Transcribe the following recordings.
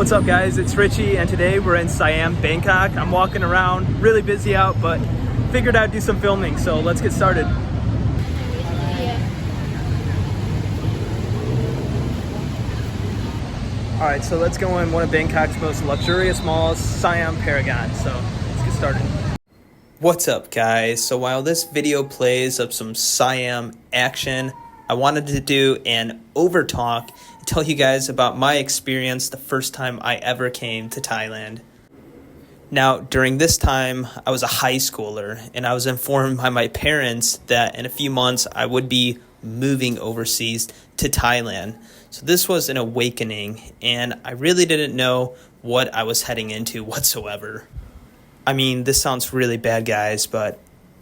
What's up guys, it's Richie and today we're in Siam, Bangkok. I'm walking around, really busy out, but figured I'd do some filming, so let's get started. Alright, so let's go in one of Bangkok's most luxurious malls, Siam Paragon, so let's get started. What's up guys, so while this video plays of some Siam action, I wanted to do an overtalk and tell you guys about my experience the first time I ever came to Thailand. Now, during this time, I was a high schooler and I was informed by my parents that in a few months I would be moving overseas to Thailand. So this was an awakening and I really didn't know what I was heading into whatsoever. I mean, this sounds really bad, guys, but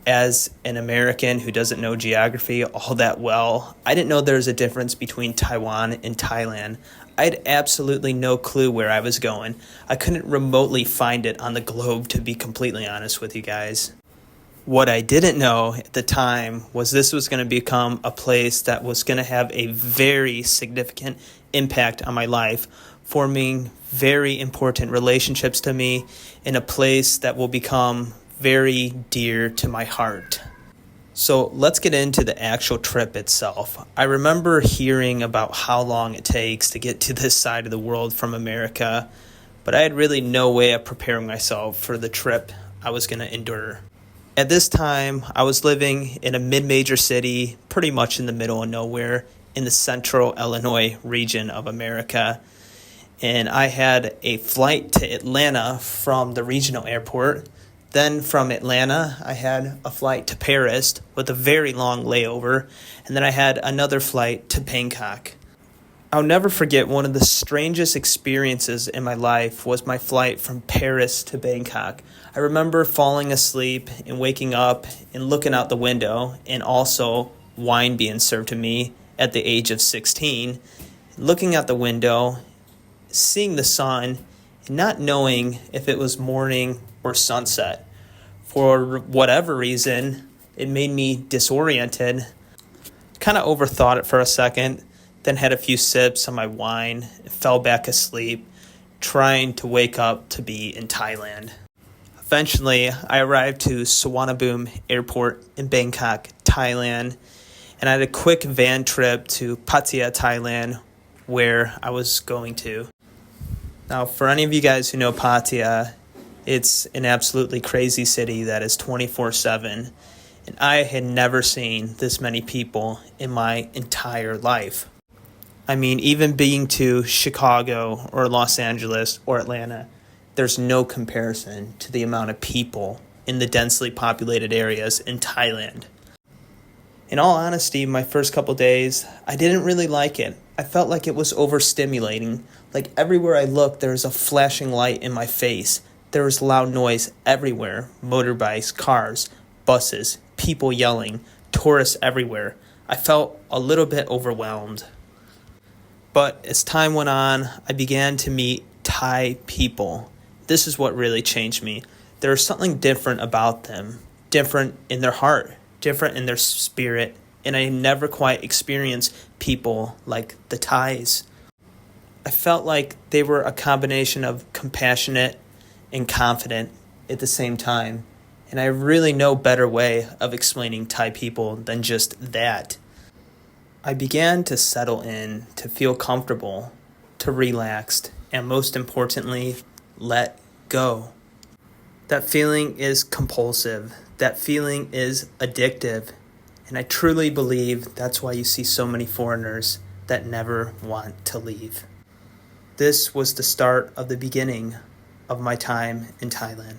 as an American who doesn't know geography all that well, I didn't know there was a difference between Taiwan and Thailand. I had absolutely no clue where I was going. I couldn't remotely find it on the globe, to be completely honest with you guys. What I didn't know at the time was this was going to become a place that was going to have a very significant impact on my life, forming very important relationships to me in a place that will become very dear to my heart. So let's get into the actual trip itself. I remember hearing about how long it takes to get to this side of the world from America, but I had really no way of preparing myself for the trip I was going to endure. At this time, I was living in a mid-major city, pretty much in the middle of nowhere, in the central Illinois region of America. And I had a flight to Atlanta from the regional airport. Then from Atlanta, I had a flight to Paris with a very long layover. And then I had another flight to Bangkok. I'll never forget one of the strangest experiences in my life was my flight from Paris to Bangkok. I remember falling asleep and waking up and looking out the window and also wine being served to me at the age of 16. Looking out the window, seeing the sun, and not knowing if it was morning or sunset. For whatever reason, it made me disoriented. Kind of overthought it for a second, then had a few sips on my wine, and fell back asleep, trying to wake up to be in Thailand. Eventually, I arrived to Suvarnabhumi Airport in Bangkok, Thailand, and I had a quick van trip to Pattaya, Thailand, where I was going to. Now, for any of you guys who know Pattaya, it's an absolutely crazy city that is 24/7, and I had never seen this many people in my entire life. I mean, even being to Chicago or Los Angeles or Atlanta, there's no comparison to the amount of people in the densely populated areas in Thailand. In all honesty, my first couple days, I didn't really like it. I felt like it was overstimulating. Like everywhere I looked, there was a flashing light in my face. There was loud noise everywhere. Motorbikes, cars, buses, people yelling, tourists everywhere. I felt a little bit overwhelmed. But as time went on, I began to meet Thai people. This is what really changed me. There was something different about them, different in their heart, different in their spirit, and I never quite experienced people like the Thais. I felt like they were a combination of compassionate and confident at the same time, and I have really no better way of explaining Thai people than just that. I began to settle in, to feel comfortable, to relax, and most importantly, let go. That feeling is compulsive. That feeling is addictive. And I truly believe that's why you see so many foreigners that never want to leave. This was the start of the beginning of my time in Thailand.